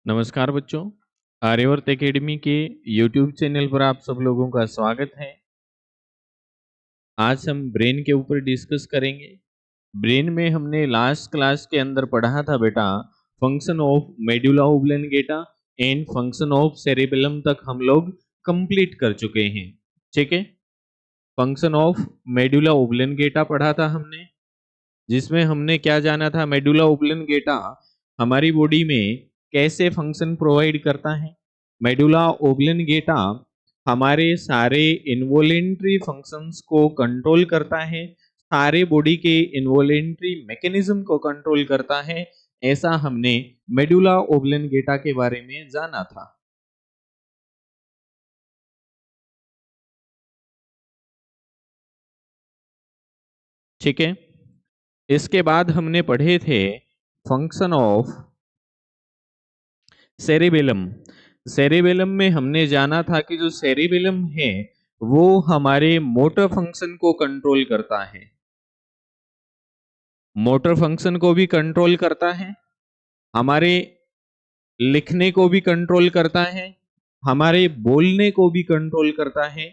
नमस्कार बच्चों, आर्यवर्त एकेडमी के यूट्यूब चैनल पर आप सब लोगों का स्वागत है। आज हम ब्रेन के ऊपर डिस्कस करेंगे। ब्रेन में हमने लास्ट क्लास के अंदर पढ़ा था बेटा, function of medulla oblongata and function of cerebellum तक हम लोग कंप्लीट कर चुके हैं। ठीक है, फंक्शन ऑफ मेडुला ओब्लंगेटा पढ़ा था हमने, जिसमें हमने क्या जाना था, मेडुला ओब्लंगेटा हमारी बॉडी में कैसे फंक्शन प्रोवाइड करता है। मेडुला ओब्लंगेटा हमारे सारे इन्वोलेंट्री फंक्शंस को कंट्रोल करता है, सारे बॉडी के इन्वोलेंट्री मैकेनिज्म को कंट्रोल करता है। ऐसा हमने मेडुला ओब्लंगेटा के बारे में जाना था। ठीक है, इसके बाद हमने पढ़े थे फंक्शन ऑफ सेरेबेलम। सेरेबेलम में हमने जाना था कि जो सेरेबेलम है वो हमारे मोटर फंक्शन को कंट्रोल करता है, मोटर फंक्शन को भी कंट्रोल करता है, हमारे लिखने को भी कंट्रोल करता है, हमारे बोलने को भी कंट्रोल करता है।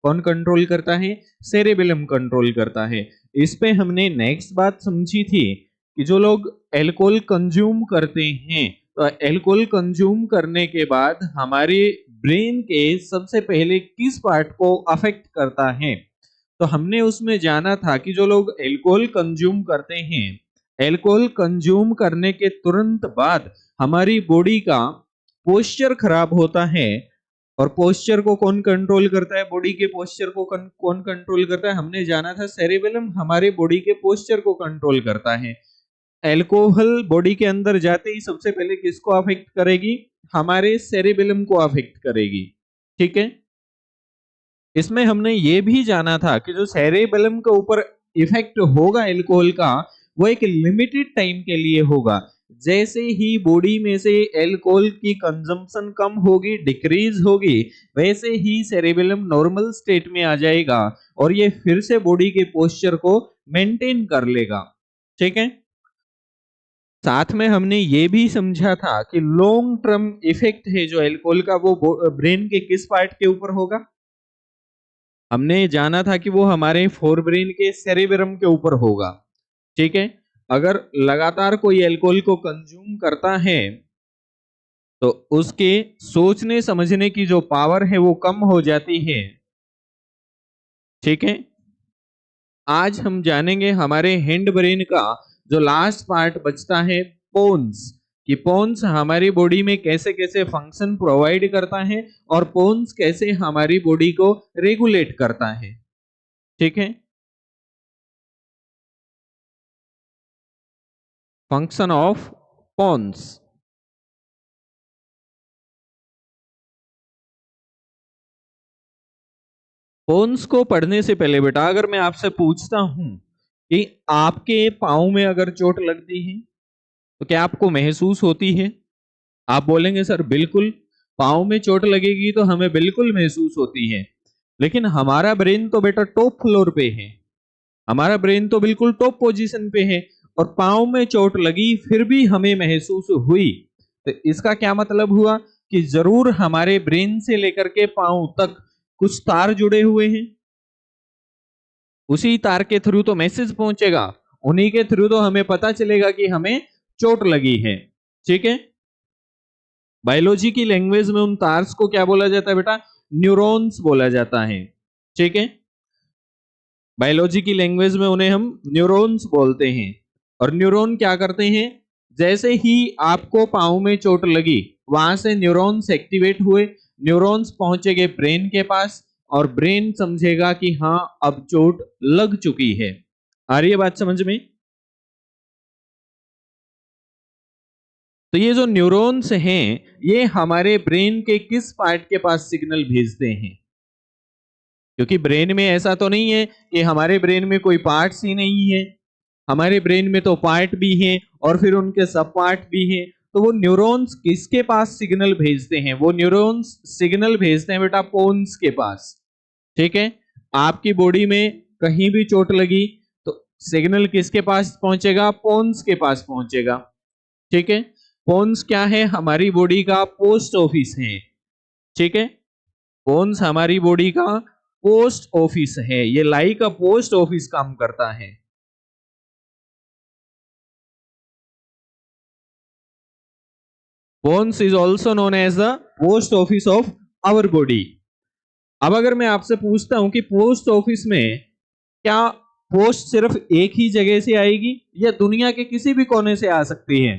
कौन कंट्रोल करता है? सेरेबेलम कंट्रोल करता है। इस पे हमने नेक्स्ट बात समझी थी कि जो लोग अल्कोहल कंज्यूम करते हैं, तो अल्कोहल कंज्यूम करने के बाद हमारे ब्रेन के सबसे पहले किस पार्ट को अफेक्ट करता है। तो हमने उसमें जाना था कि जो लोग अल्कोहल कंज्यूम करते हैं, अल्कोहल कंज्यूम करने के तुरंत बाद हमारी बॉडी का पोस्चर खराब होता है। और पोस्चर को कौन कंट्रोल करता है? बॉडी के पोस्चर को कौन कंट्रोल करता है? हमने जाना था सेरेबेलम हमारे बॉडी के पोस्चर को कंट्रोल करता है। अल्कोहल बॉडी के अंदर जाते ही सबसे पहले किसको अफेक्ट करेगी? हमारे सेरेबेलम को अफेक्ट करेगी। ठीक है, इसमें हमने ये भी जाना था कि जो सेरेबेलम के ऊपर इफेक्ट होगा अल्कोहल का, वो एक लिमिटेड टाइम के लिए होगा। जैसे ही बॉडी में से अल्कोहल की कंजम्पशन कम होगी, डिक्रीज होगी, वैसे ही सेरेबेलम नॉर्मल स्टेट में आ जाएगा और ये फिर से बॉडी के पोस्चर को मेंटेन कर लेगा। ठीक है, साथ में हमने ये भी समझा था कि लॉन्ग टर्म इफेक्ट है जो अल्कोहल का, वो ब्रेन के किस पार्ट के ऊपर होगा? हमने जाना था कि वो हमारे फोरब्रेन के सेरेबेलम के ऊपर होगा। ठीक है, अगर लगातार कोई अल्कोहल को कंज्यूम करता है तो उसके सोचने समझने की जो पावर है वो कम हो जाती है। ठीक है, आज हम जानेंगे हमारे हैंड ब्रेन का जो लास्ट पार्ट बचता है, पोन्स, कि पोन्स हमारी बॉडी में कैसे कैसे फंक्शन प्रोवाइड करता है और पोन्स कैसे हमारी बॉडी को रेगुलेट करता है। ठीक है, फंक्शन ऑफ पोन्स। पोन्स को पढ़ने से पहले बेटा, अगर मैं आपसे पूछता हूं कि आपके पांव में अगर चोट लगती है तो क्या आपको महसूस होती है? आप बोलेंगे सर बिल्कुल, पांव में चोट लगेगी तो हमें बिल्कुल महसूस होती है। लेकिन हमारा ब्रेन तो बेटा टॉप फ्लोर पे है, हमारा ब्रेन तो बिल्कुल टॉप पोजीशन पे है और पांव में चोट लगी फिर भी हमें महसूस हुई। तो इसका क्या मतलब हुआ कि जरूर हमारे ब्रेन से लेकर के पांव तक कुछ तार जुड़े हुए हैं, उसी तार के थ्रू तो मैसेज पहुंचेगा, उन्हीं के थ्रू तो हमें पता चलेगा कि हमें चोट लगी है। ठीक है, बायोलॉजी की लैंग्वेज में उन तार्स को क्या बोला जाता है बेटा? न्यूरॉन्स बोला जाता है। ठीक है, बायोलॉजी की लैंग्वेज में उन्हें हम न्यूरॉन्स बोलते हैं। और न्यूरॉन क्या करते हैं? जैसे ही आपको पांव में चोट लगी, वहां से न्यूरॉन्स एक्टिवेट हुए, न्यूरॉन्स पहुंचेंगे ब्रेन के पास और ब्रेन समझेगा कि हाँ अब चोट लग चुकी है। आ रही है बात समझ में? तो ये जो न्यूरॉन्स हैं, ये हमारे ब्रेन के किस पार्ट के पास सिग्नल भेजते हैं? क्योंकि ब्रेन में ऐसा तो नहीं है कि हमारे ब्रेन में कोई पार्ट्स ही नहीं है, हमारे ब्रेन में तो पार्ट भी हैं और फिर उनके सब पार्ट भी हैं। तो वो न्यूरॉन्स किसके पास सिग्नल भेजते हैं? वो न्यूरॉन्स सिग्नल भेजते हैं बेटा पोन्स के पास। ठीक है, आपकी बॉडी में कहीं भी चोट लगी तो सिग्नल किसके पास पहुंचेगा? पोन्स के पास पहुंचेगा। ठीक है, पोन्स क्या है? हमारी बॉडी का पोस्ट ऑफिस है। ठीक है, पोन्स हमारी बॉडी का पोस्ट ऑफिस है, ये लाइक अ पोस्ट ऑफिस काम करता है। Pons is also known as the post office of our body. अब अगर मैं आपसे पूछता हूं कि पोस्ट ऑफिस में क्या पोस्ट सिर्फ एक ही जगह से आएगी या दुनिया के किसी भी कोने से आ सकती है,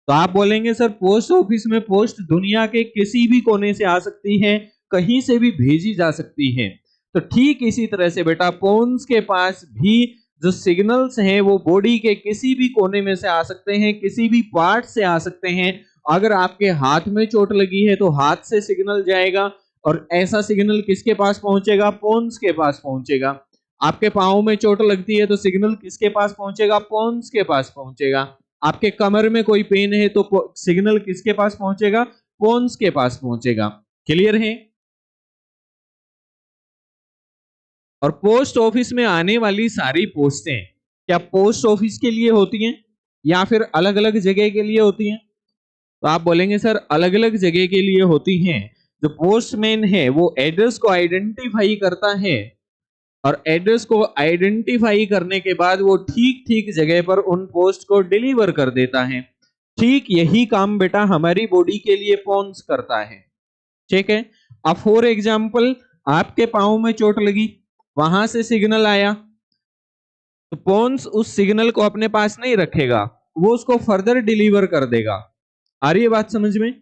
तो आप बोलेंगे सर पोस्ट ऑफिस में पोस्ट दुनिया के किसी भी कोने से आ सकती है, कहीं से भी भेजी जा सकती है। तो ठीक इसी तरह से बेटा पोन्स के पास भी जो सिग्नल्स हैं वो बॉडी के किसी भी कोने में से आ सकते हैं, किसी भी पार्ट से आ सकते हैं। अगर आपके हाथ में चोट लगी है तो हाथ से सिग्नल जाएगा और ऐसा सिग्नल किसके पास पहुंचेगा? पोन्स के पास पहुंचेगा। आपके पांव में चोट लगती है तो सिग्नल किसके पास पहुंचेगा? पोन्स के पास पहुंचेगा। आपके कमर में कोई पेन है तो सिग्नल किसके पास पहुंचेगा? पोन्स के पास पहुंचेगा। क्लियर है? और पोस्ट ऑफिस में आने वाली सारी पोस्टें क्या पोस्ट ऑफिस के लिए होती हैं या फिर अलग अलग जगह के लिए होती हैं? तो आप बोलेंगे सर अलग अलग जगह के लिए होती हैं। जो पोस्टमैन है वो एड्रेस को आइडेंटिफाई करता है और एड्रेस को आइडेंटिफाई करने के बाद वो ठीक ठीक जगह पर उन पोस्ट को डिलीवर कर देता है। ठीक यही काम बेटा हमारी बॉडी के लिए पोन्स करता है। ठीक है, अब फॉर एग्जाम्पल आपके पांव में चोट लगी, वहां से सिग्नल आया, तो पोन्स उस सिग्नल को अपने पास नहीं रखेगा, वो उसको फर्दर डिलीवर कर देगा। आ रही है बात समझ में?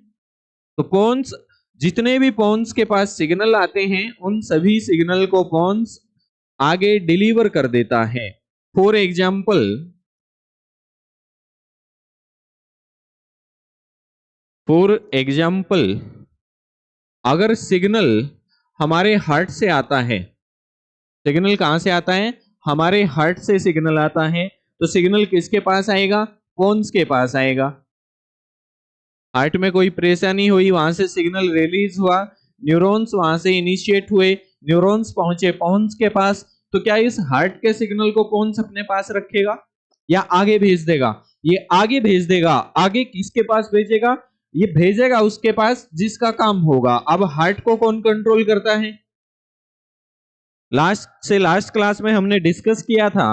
तो पोन्स जितने भी पोन्स के पास सिग्नल आते हैं उन सभी सिग्नल को पोन्स आगे डिलीवर कर देता है। फॉर एग्जाम्पल अगर सिग्नल हमारे हार्ट से आता है, सिग्नल कहां से आता है? हमारे हार्ट से सिग्नल आता है, तो सिग्नल किसके पास आएगा? पोन्स के पास आएगा। हार्ट में कोई परेशानी हुई, वहां से सिग्नल रिलीज हुआ, न्यूरॉन्स वहां से इनिशिएट हुए, न्यूरॉन्स पहुंचे पोन्स के पास, तो क्या इस हार्ट के सिग्नल को पोन्स अपने पास रखेगा या आगे भेज देगा? ये आगे भेज देगा। आगे किसके पास भेजेगा? ये भेजेगा उसके पास जिसका काम होगा। अब हार्ट को कौन कंट्रोल करता है? लास्ट क्लास में हमने डिस्कस किया था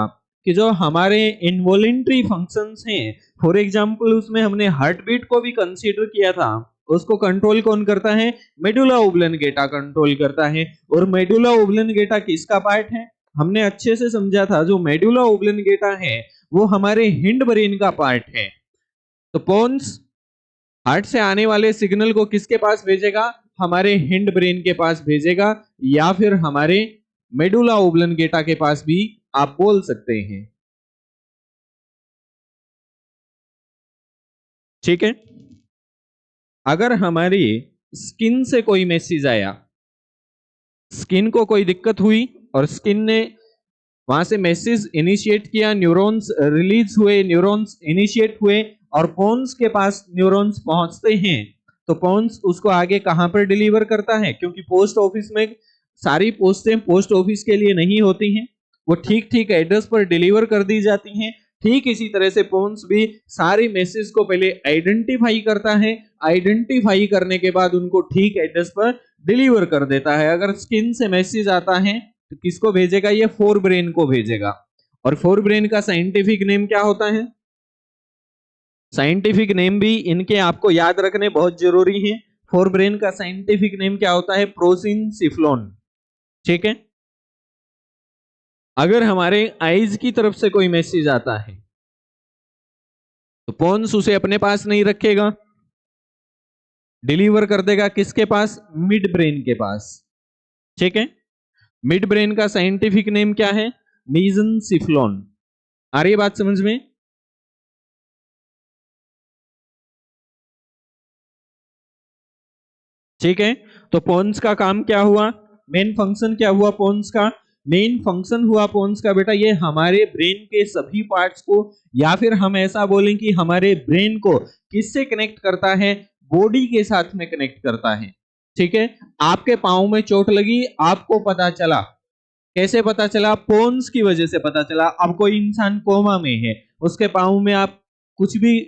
कि जो हमारे इनवॉलेंट्री फंक्शंस हैं, फॉर एग्जांपल उसमें हमने हार्ट बीट को भी कंसीडर किया था, उसको कंट्रोल कौन करता है? मेडुला ओब्लंगेटा कंट्रोल करता है। और मेडुला ओब्लंगेटा किसका पार्ट है? हमने अच्छे से समझा था, जो मेडुला ओब्लंगेटा है वो हमारे हिंड ब्रेन का पार्ट है। तो पोन्स हार्ट से आने वाले सिग्नल को किसके पास भेजेगा? हमारे हिंड ब्रेन के पास भेजेगा, या फिर हमारे मेडुला ओब्लंगेटा के पास भी आप बोल सकते हैं। ठीक है, अगर हमारी स्किन से कोई मैसेज आया, स्किन को कोई दिक्कत हुई और स्किन ने वहां से मैसेज इनिशिएट किया, न्यूरॉन्स रिलीज हुए, न्यूरॉन्स इनिशिएट हुए और पोन्स के पास न्यूरॉन्स पहुंचते हैं, तो पोन्स उसको आगे कहां पर डिलीवर करता है? क्योंकि पोस्ट ऑफिस में सारी पोस्टें पोस्ट ऑफिस के लिए नहीं होती हैं, वो ठीक ठीक एड्रेस पर डिलीवर कर दी जाती हैं। ठीक इसी तरह से पोन्स भी सारी मैसेज को पहले आइडेंटिफाई करता है, आइडेंटिफाई करने के बाद उनको ठीक एड्रेस पर डिलीवर कर देता है। अगर स्किन से मैसेज आता है तो किसको भेजेगा? ये फोर ब्रेन को भेजेगा। और फोर ब्रेन का साइंटिफिक नेम क्या होता है? साइंटिफिक नेम भी इनके आपको याद रखने बहुत जरूरी है। फोर ब्रेन का साइंटिफिक नेम क्या होता है? प्रोसिनसिफ्लोन। ठीक है, अगर हमारे आईज की तरफ से कोई मैसेज आता है तो पोन्स उसे अपने पास नहीं रखेगा, डिलीवर कर देगा किसके पास? मिड ब्रेन के पास। ठीक है, मिड ब्रेन का साइंटिफिक नेम क्या है? मेसेनसिफ्लोन। आ रही है बात समझ में? ठीक है, तो पोन्स का काम क्या हुआ? मेन फंक्शन क्या हुआ पोन्स का? मेन फंक्शन हुआ पोन्स का बेटा ये हमारे ब्रेन के सभी पार्ट्स को, या फिर हम ऐसा बोलें कि हमारे ब्रेन को किससे कनेक्ट करता है? बॉडी के साथ में कनेक्ट करता है। ठीक है, आपके पांव में चोट लगी, आपको पता चला, कैसे पता चला? पोन्स की वजह से पता चला। अब कोई इंसान कोमा में है, उसके पांव में आप कुछ भी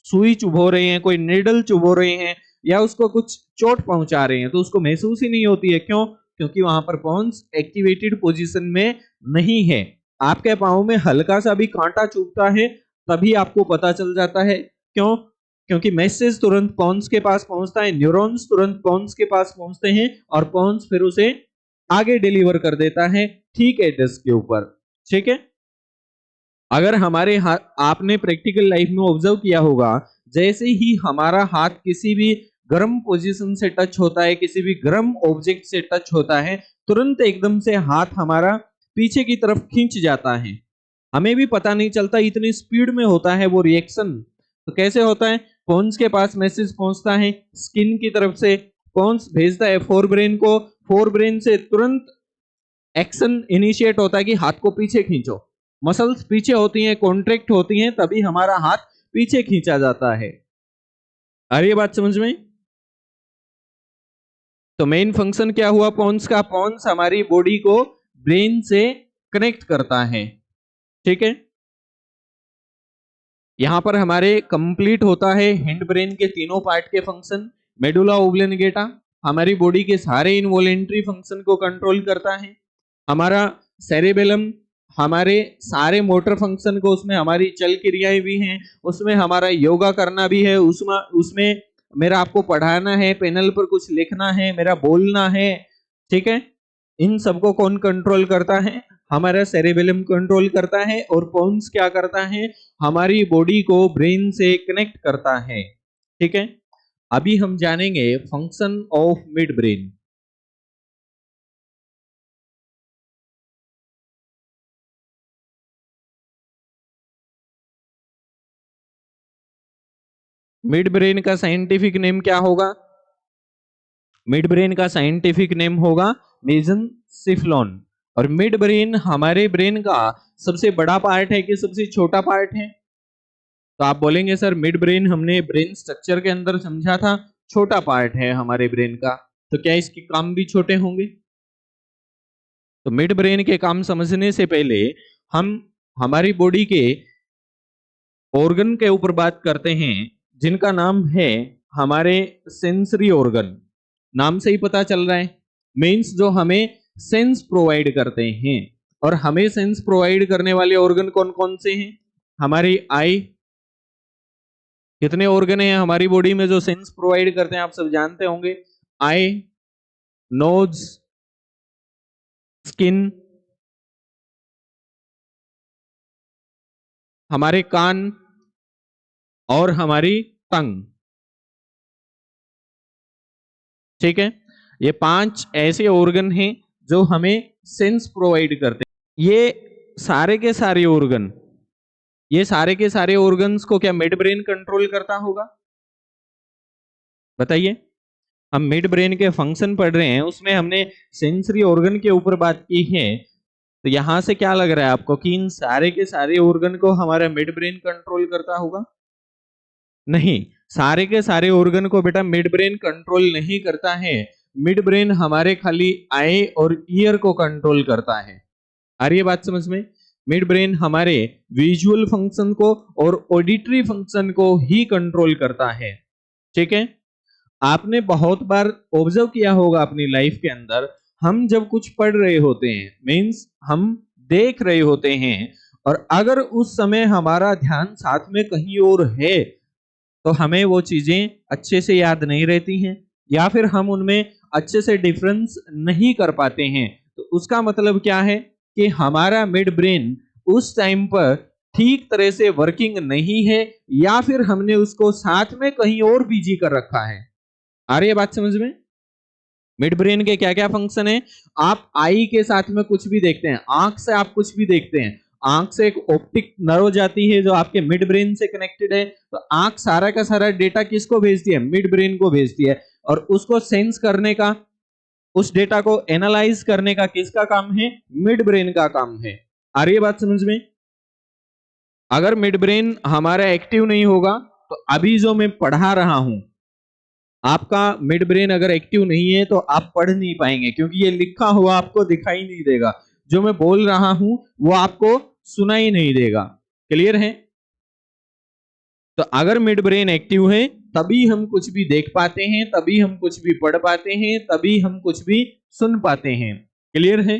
सुई चुभो रहे हैं, कोई नीडल चुभो रहे हैं या उसको कुछ चोट पहुंचा रहे हैं, तो उसको महसूस ही नहीं होती है। क्यों? क्योंकि वहां पर पॉन्स एक्टिवेटेड पोजीशन में नहीं है। आपके पाँव में हल्का सा भी कांटा चुभता है तभी आपको पता चल जाता है। क्यों? क्योंकि मैसेज तुरंत पॉन्स के पास पहुंचता है, न्यूरॉन्स तुरंत पॉन्स के पास पहुंचते हैं और पॉन्स फिर उसे आगे डिलीवर कर देता है ठीक एड्रेस के ऊपर। ठीक है। अगर हमारे हाथ, आपने प्रैक्टिकल लाइफ में ऑब्जर्व किया होगा, जैसे ही हमारा हाथ किसी भी गर्म पोजीशन से टच होता है, किसी भी गर्म ऑब्जेक्ट से टच होता है, तुरंत एकदम से हाथ हमारा पीछे की तरफ खींच जाता है। हमें भी पता नहीं चलता, इतनी स्पीड में होता है वो रिएक्शन। तो कैसे होता है? पॉन्स के पास मैसेज पहुंचता है स्किन की तरफ से, पॉन्स भेजता है फोर ब्रेन को, फोर ब्रेन से तुरंत एक्शन इनिशिएट होता है कि हाथ को पीछे खींचो। मसल्स पीछे होती हैं, कॉन्ट्रैक्ट होती हैं, तभी हमारा हाथ पीछे खींचा जाता है। आ रही है बात समझ में? तो मेन फंक्शन क्या हुआ पॉन्स का? पॉन्स हमारी बॉडी को ब्रेन से कनेक्ट करता है। ठीक है। यहां पर हमारे कंप्लीट होता है हिंड ब्रेन के तीनों पार्ट के फंक्शन। मेडुला ओब्लेंगेटा हमारी बॉडी के सारे इनवॉलेंट्री फंक्शन को कंट्रोल करता है। हमारा सेरेबेलम हमारे सारे मोटर फंक्शन को, उसमें हमारी चल क्रियाएं भी हैं, उसमें हमारा योगा करना भी है, उसमें मेरा आपको पढ़ाना है, पैनल पर कुछ लिखना है, मेरा बोलना है। ठीक है। इन सबको कौन कंट्रोल करता है? हमारा सेरेबेलम कंट्रोल करता है। और पॉन्स क्या करता है? हमारी बॉडी को ब्रेन से कनेक्ट करता है। ठीक है। अभी हम जानेंगे function of mid brain. Mid brain का साइंटिफिक नेम क्या होगा? मिड ब्रेन का साइंटिफिक नेम होगा मेसेनसिफलोन। और मिड ब्रेन हमारे ब्रेन का सबसे बड़ा पार्ट है कि सबसे छोटा पार्ट है? तो आप बोलेंगे सर मिड ब्रेन हमने ब्रेन स्ट्रक्चर के अंदर समझा था छोटा पार्ट है हमारे ब्रेन का, तो क्या इसके काम भी छोटे होंगे? तो मिड ब्रेन के काम समझने से पहले हम हमारी बॉडी के ऑर्गन के ऊपर बात करते हैं जिनका नाम है हमारे सेंसरी ऑर्गन। नाम से ही पता चल रहा है, मीन्स जो हमें सेंस प्रोवाइड करते हैं। और हमें सेंस प्रोवाइड करने वाले ऑर्गन कौन कौन से हैं? हमारी आई। कितने ऑर्गन हैं हमारी बॉडी में जो सेंस प्रोवाइड करते हैं? आप सब जानते होंगे, आई, नोज, स्किन, हमारे कान और हमारी टंग। ठीक है। ये 5 ऐसे ऑर्गन हैं जो हमें सेंस प्रोवाइड करते हैं। ये सारे के सारे ऑर्गन्स को क्या मिड ब्रेन कंट्रोल करता होगा? बताइए। हम मिड ब्रेन के फंक्शन पढ़ रहे हैं, उसमें हमने सेंसरी ऑर्गन के ऊपर बात की है। तो यहां से क्या लग रहा है आपको कि इन सारे के सारे ऑर्गन को हमारा मिड ब्रेन कंट्रोल करता होगा? नहीं, सारे के सारे ऑर्गन को बेटा मिड ब्रेन कंट्रोल नहीं करता है। मिड ब्रेन हमारे खाली आई और ईयर को कंट्रोल करता है। आ रही है बात समझ में? मिड ब्रेन हमारे विजुअल फंक्शन को और ऑडिटरी फंक्शन को ही कंट्रोल करता है। ठीक है। आपने बहुत बार ऑब्जर्व किया होगा अपनी लाइफ के अंदर, हम जब कुछ पढ़ रहे होते हैं, मीन्स हम देख रहे होते हैं, और अगर उस समय हमारा ध्यान साथ में कहीं और है तो हमें वो चीजें अच्छे से याद नहीं रहती हैं, या फिर हम उनमें अच्छे से डिफरेंस नहीं कर पाते हैं। तो उसका मतलब क्या है कि हमारा मिड ब्रेन उस टाइम पर ठीक तरह से वर्किंग नहीं है, या फिर हमने उसको साथ में कहीं और बिजी कर रखा है। आ रही है बात समझ में? मिड ब्रेन के क्या क्या फंक्शन है? आप आई के साथ में कुछ भी देखते हैं, आंख से आप कुछ भी देखते हैं, आंख से एक ऑप्टिक नर्व जाती है जो आपके मिड ब्रेन से कनेक्टेड है। तो आंख सारा का सारा डेटा किसको भेजती है? मिड ब्रेन को भेजती है। और उसको सेंस करने का, उस डेटा को एनालाइज करने का किसका काम है? मिड ब्रेन का काम है। आ रही है बात समझ में? अगर मिड ब्रेन हमारा एक्टिव नहीं होगा तो अभी जो मैं पढ़ा रहा हूं, आपका मिड ब्रेन अगर एक्टिव नहीं है तो आप पढ़ नहीं पाएंगे, क्योंकि ये लिखा हुआ आपको दिखाई नहीं देगा। जो मैं बोल रहा हूं वो आपको सुनाई नहीं देगा। क्लियर है? तो अगर मिड ब्रेन एक्टिव है तभी हम कुछ भी देख पाते हैं, तभी हम कुछ भी पढ़ पाते हैं, तभी हम कुछ भी सुन पाते हैं। क्लियर है?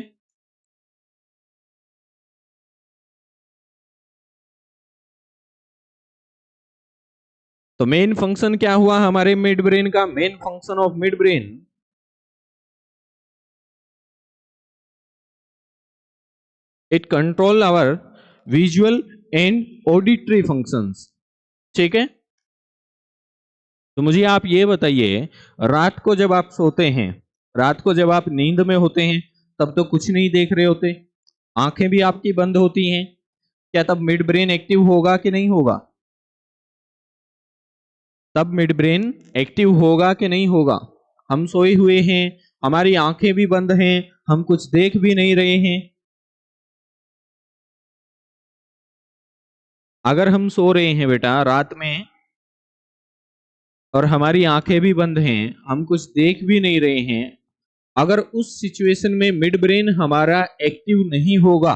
तो मेन फंक्शन क्या हुआ हमारे मिड ब्रेन का? Main function of mid brain, it control our visual and auditory functions. ठीक है, तो मुझे आप ये बताइए, रात को जब आप सोते हैं, रात को जब आप नींद में होते हैं, तब तो कुछ नहीं देख रहे होते, आंखें भी आपकी बंद होती हैं, क्या तब मिड ब्रेन एक्टिव होगा कि नहीं होगा? तब मिड ब्रेन एक्टिव होगा कि नहीं होगा? हम सोए हुए हैं, हमारी आंखें भी बंद हैं, हम कुछ देख भी नहीं रहे हैं। अगर हम सो रहे हैं बेटा रात में और हमारी आंखें भी बंद हैं, हम कुछ देख भी नहीं रहे हैं, अगर उस सिचुएशन में मिड ब्रेन हमारा एक्टिव नहीं होगा,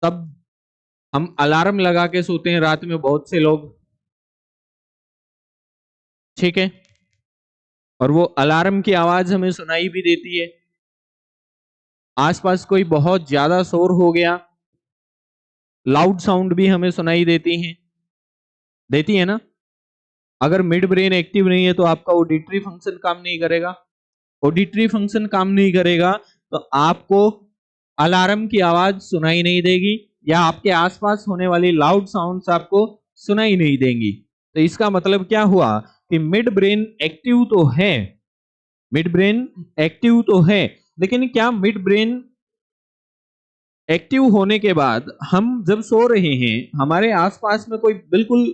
तब हम अलार्म लगा के सोते हैं रात में बहुत से लोग। ठीक है, और वो अलार्म की आवाज हमें सुनाई भी देती है, आसपास कोई बहुत ज्यादा शोर हो गया, लाउड साउंड भी हमें सुनाई देती है ना? अगर मिड ब्रेन एक्टिव नहीं है तो आपका ऑडिटरी फंक्शन काम नहीं करेगा, ऑडिटरी फंक्शन काम नहीं करेगा तो आपको अलार्म की आवाज सुनाई नहीं देगी, या आपके आसपास होने वाली लाउड साउंड्स आपको सुनाई नहीं देंगी। तो इसका मतलब क्या हुआ कि मिड ब्रेन एक्टिव तो है, मिड ब्रेन एक्टिव तो है, लेकिन क्या मिड ब्रेन एक्टिव होने के बाद हम जब सो रहे हैं, हमारे आसपास में कोई बिल्कुल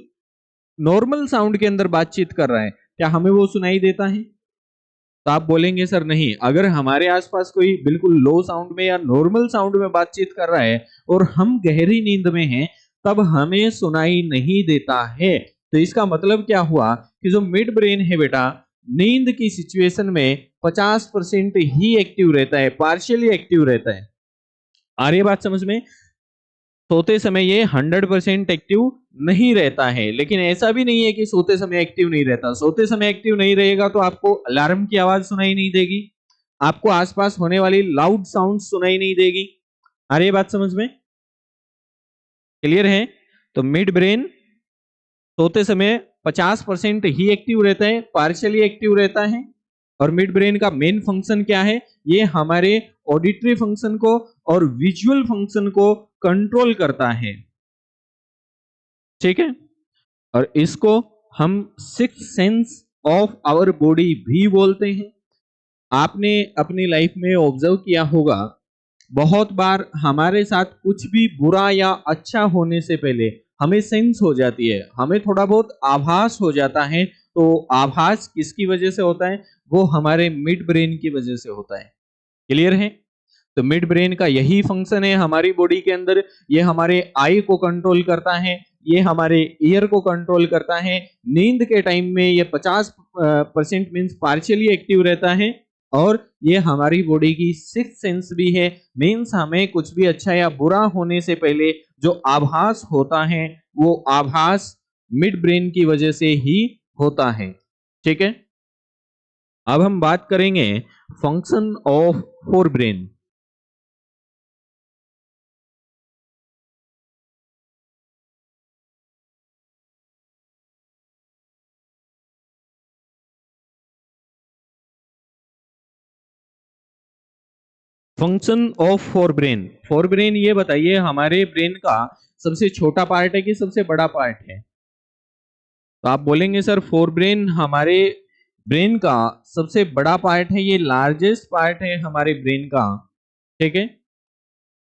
नॉर्मल साउंड के अंदर बातचीत कर रहा है, क्या हमें वो सुनाई देता है? तो आप बोलेंगे सर नहीं, अगर हमारे आसपास कोई बिल्कुल लो साउंड में या नॉर्मल साउंड में बातचीत कर रहा है और हम गहरी नींद में हैं, तब हमें सुनाई नहीं देता है। तो इसका मतलब क्या हुआ कि जो मिड ब्रेन है बेटा, नींद की सिचुएशन में 50% ही एक्टिव रहता है, पार्शियली एक्टिव रहता है। आ रही है बात समझ में? सोते समय ये 100% एक्टिव नहीं रहता है, लेकिन ऐसा भी नहीं है कि सोते समय एक्टिव नहीं रहता। सोते समय एक्टिव नहीं रहेगा तो आपको अलार्म की आवाज सुनाई नहीं देगी, आपको आसपास होने वाली लाउड साउंड सुनाई नहीं देगी। आ रही है बात समझ में? क्लियर है? तो मिड ब्रेन सोते समय 50% ही एक्टिव रहता है, पार्शियली एक्टिव रहता है। और मिड ब्रेन का मेन फंक्शन क्या है? ये हमारे ऑडिटरी फंक्शन को और विजुअल फंक्शन को कंट्रोल करता है। ठीक है, और इसको हम six sense of our body भी बोलते हैं। आपने अपनी लाइफ में ऑब्जर्व किया होगा, बहुत बार हमारे साथ कुछ भी बुरा या अच्छा होने से पहले हमें सेंस हो जाती है, हमें थोड़ा बहुत आभास हो जाता है। तो आभास किसकी वजह से होता है? वो हमारे मिड ब्रेन की वजह से होता है। क्लियर है? तो मिड ब्रेन का यही फंक्शन है हमारी बॉडी के अंदर। ये हमारे आई को कंट्रोल करता है, ये हमारे ईयर को कंट्रोल करता है। नींद के टाइम में ये 50% मीन्स पार्शियली एक्टिव रहता है, और ये हमारी बॉडी की सिक्स सेंस भी है। मीन्स हमें कुछ भी अच्छा या बुरा होने से पहले जो आभास होता है, वो आभास मिड ब्रेन की वजह से ही होता है। ठीक है, अब हम बात करेंगे function of fore brain. Function of fore brain, fore brain ये बताइए हमारे ब्रेन का सबसे छोटा पार्ट है कि सबसे बड़ा पार्ट है? तो आप बोलेंगे सर फोर ब्रेन हमारे ब्रेन का सबसे बड़ा पार्ट है, ये लार्जेस्ट पार्ट है हमारे ब्रेन का। ठीक है,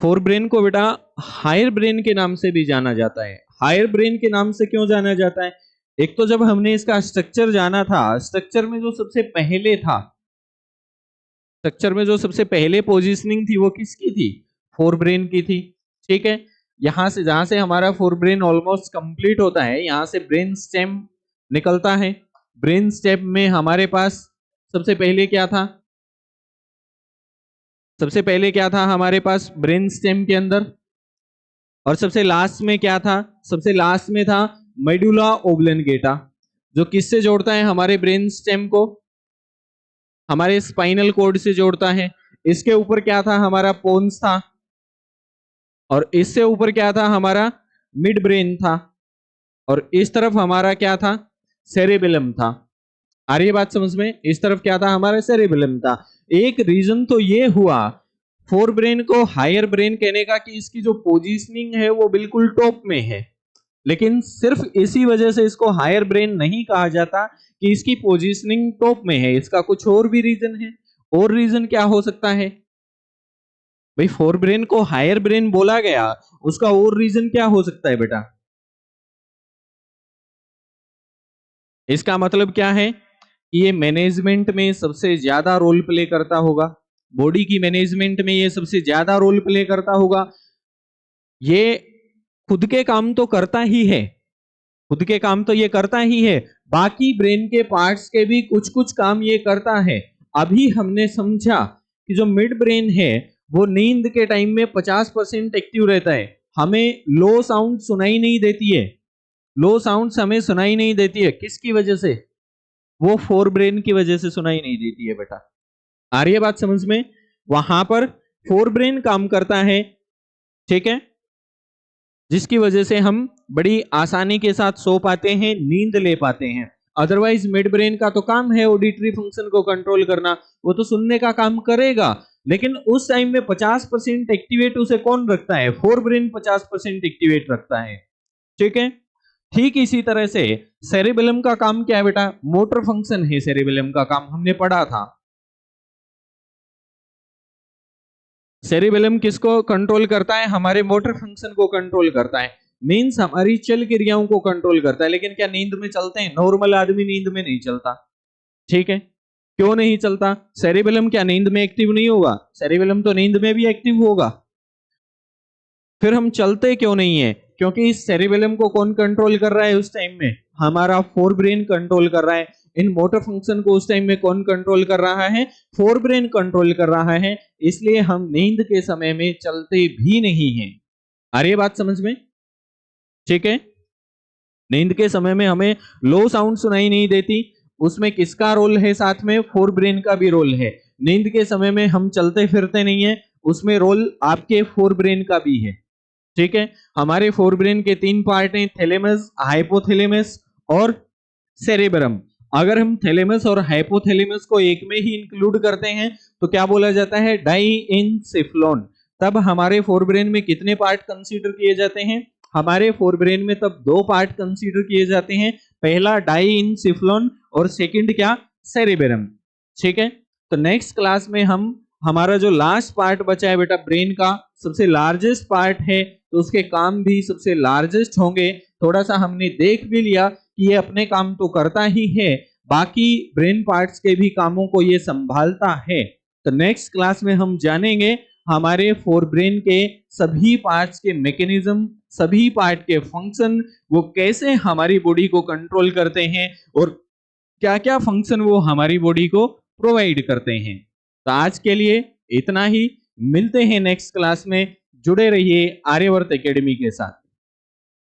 फोर ब्रेन को बेटा हायर ब्रेन के नाम से भी जाना जाता है। हायर ब्रेन के नाम से क्यों जाना जाता है? एक तो जब हमने इसका स्ट्रक्चर जाना था, स्ट्रक्चर में जो सबसे पहले था, स्ट्रक्चर में जो सबसे पहले पोजीशनिंग थी वो किसकी थी? फोर ब्रेन की थी। ठीक है, यहां से जहां से हमारा फोर ब्रेन ऑलमोस्ट कंप्लीट होता है, यहां से ब्रेन स्टेम निकलता है। ब्रेन स्टेम में हमारे पास सबसे पहले क्या था? सबसे पहले क्या था हमारे पास ब्रेन स्टेम के अंदर? और सबसे लास्ट में क्या था? सबसे लास्ट में था मेडुला ओब्लंगेटा, जो किससे जोड़ता है हमारे ब्रेन स्टेम को, हमारे स्पाइनल कॉर्ड से जोड़ता है। इसके ऊपर क्या था, हमारा पोन्स था, और इससे ऊपर क्या था, हमारा मिड ब्रेन था, और इस तरफ हमारा क्या था, सेरेबेलम था। आ रही है बात समझ में? इस तरफ क्या था, हमारा सेरेबेलम था। एक रीजन तो ये हुआ फोर ब्रेन को हायर ब्रेन कहने का कि इसकी जो पोजीशनिंग है वो बिल्कुल टॉप में है, लेकिन सिर्फ इसी वजह से इसको हायर ब्रेन नहीं कहा जाता कि इसकी पोजीशनिंग टॉप में है, इसका कुछ और भी रीजन है। और रीजन क्या हो सकता है भाई? फोर ब्रेन को हायर ब्रेन बोला गया, उसका और रीजन क्या हो सकता है बेटा? इसका मतलब क्या है कि ये मैनेजमेंट में सबसे ज्यादा रोल प्ले करता होगा, बॉडी की मैनेजमेंट में ये सबसे ज्यादा रोल प्ले करता होगा। ये खुद के काम तो करता ही है, खुद के काम तो ये करता ही है, बाकी ब्रेन के पार्ट्स के भी कुछ कुछ काम ये करता है। अभी हमने समझा कि जो मिड ब्रेन है वो नींद के टाइम में 50% एक्टिव रहता है। हमें लो साउंड सुनाई नहीं देती है, लो साउंड हमें सुनाई नहीं देती है, किसकी वजह से? वो फोर ब्रेन की वजह से सुनाई नहीं देती है बेटा। आ रही है बात समझ में? वहां पर फोर ब्रेन काम करता है, ठीक है, जिसकी वजह से हम बड़ी आसानी के साथ सो पाते हैं, नींद ले पाते हैं। अदरवाइज मिड ब्रेन का तो काम है ऑडिटरी फंक्शन को कंट्रोल करना, वो तो सुनने का काम करेगा, लेकिन उस टाइम में 50% एक्टिवेट उसे कौन रखता है? फोर ब्रेन 50% एक्टिवेट रखता है, ठीक है। ठीक इसी तरह से सेरेबेलम का काम क्या है बेटा? मोटर फंक्शन है सेरेबेलम का काम, हमने पढ़ा था। सेरेबेलम किसको कंट्रोल करता है? हमारे मोटर फंक्शन को कंट्रोल करता है, मींस हमारी चल क्रियाओं को कंट्रोल करता है। लेकिन क्या नींद में चलते हैं? नॉर्मल आदमी नींद में नहीं चलता, ठीक है। क्यों नहीं चलता? सेरेबेलम क्या नींद में एक्टिव नहीं होगा? सेरेबेलम तो नींद में भी एक्टिव होगा। फिर हम चलते क्यों नहीं है? क्योंकि इस सेरेबेलम को कौन कंट्रोल कर रहा है उस टाइम में? हमारा फोर ब्रेन कंट्रोल कर रहा है। इन मोटर फंक्शन को उस टाइम में कौन कंट्रोल कर रहा है? फोर ब्रेन कंट्रोल कर रहा है। इसलिए हम नींद के समय में चलते भी नहीं हैं। आ रही है बात समझ में? ठीक है। नींद के समय में हमें लो साउंड सुनाई नहीं देती, उसमें किसका रोल है? साथ में फोर ब्रेन का भी रोल है। नींद के समय में हम चलते फिरते नहीं है, उसमें रोल आपके फोर ब्रेन का भी है, ठीक है। हमारे फोर ब्रेन के तीन पार्ट हैं, थैलेमस, हाइपोथैलेमस और सेरेबरम। अगर हम थैलेमस और हाइपोथैलेमस को एक में ही इंक्लूड करते हैं तो क्या बोला जाता है? डाइएनसेफेलॉन। तब हमारे फोर ब्रेन में कितने पार्ट कंसीडर किए जाते हैं? हमारे फोर ब्रेन में तब दो पार्ट कंसीडर किए जाते हैं, पहला डाइएनसेफेलॉन और सेकंड क्या? सेरेबरम, ठीक है। तो नेक्स्ट क्लास में हम हमारा जो लास्ट पार्ट बचा है बेटा ब्रेन का, सबसे लार्जेस्ट पार्ट है, तो उसके काम भी सबसे लार्जेस्ट होंगे। थोड़ा सा हमने देख भी लिया कि ये अपने काम तो करता ही है, बाकी ब्रेन पार्ट्स के भी कामों को ये संभालता है। तो नेक्स्ट क्लास में हम जानेंगे हमारे फोर ब्रेन के सभी पार्ट्स के मैकेनिज्म, सभी पार्ट के फंक्शन, वो कैसे हमारी बॉडी को कंट्रोल करते हैं और क्या क्या फंक्शन वो हमारी बॉडी को प्रोवाइड करते हैं। तो आज के लिए इतना ही, मिलते हैं नेक्स्ट क्लास में। जुड़े रहिए आर्यवर्त एकेडमी के साथ।